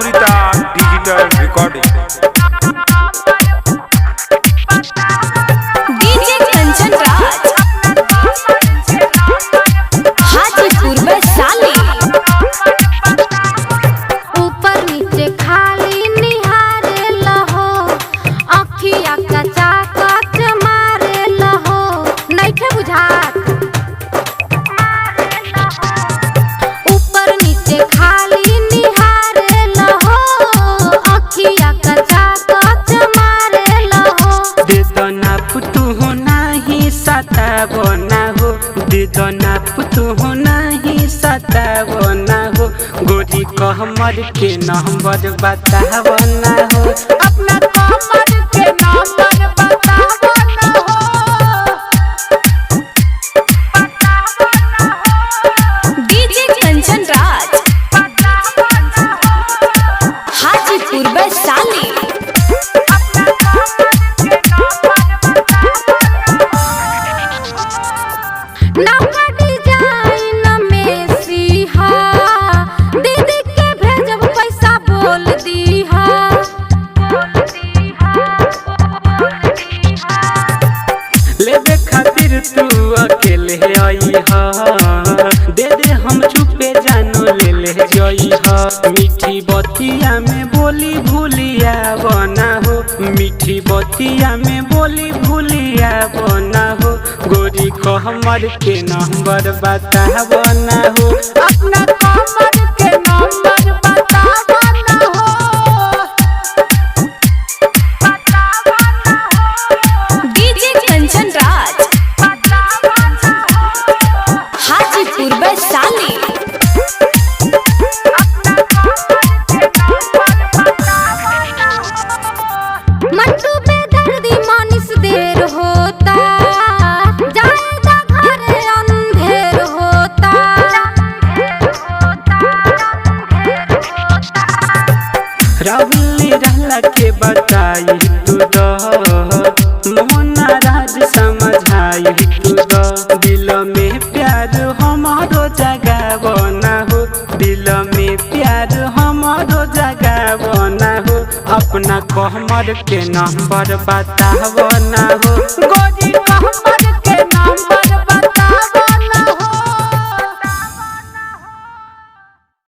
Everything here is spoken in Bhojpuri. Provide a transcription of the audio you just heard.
Amrita digital recording. DJ Kanchan Raj Hajipur Vaishali. ऊपर नीचे खाली निहारे लहो, अखिया कचा कच मारे लहो, नइखे बुझात। ऊपर नीचे खाली निहारे लहो, अखिया कचा कच मारे लहो। दे दो ना पुतु हो नहीं सतावो ना हो, दे दो ना पुतु हो नहीं सतावो ना हो। गोरी कहमर के नंबर बतावो ना हो, अपना कहमर के नंबर बतावो ना हो। डीजे कंचन राज हाजीपुर वैशाली। नौका डिजाइन में सीहा, दीदी के भेजब पैसा बोल दीहा। लेबे खातिर तू अकेले आई हा, दे दे हम चुपे जानो ले ले जई हा। मीठी बतिया में बोली भूलिया बना हो, मीठी बतिया में बोली भूलिया बना हो। गोरी कहमर के नंबर बतावो ना हो, अपना कहमर के नंबर बतावो ना हो। डीजे कंचन राज हाजीपुर वैशाली। मट्टू पे दर्दी मानिस देर होता, जाएगा घरे अंधेर होता। रावली रहला के बताई तू दो, मोहना राज समझाई तू दो। दिल में प्यार हमारो जगावो ना हो, दिल में प्यार हमारो जगावो ना हो। अपना कहमर के नंबर बतावो ना हो, गोरी कहमर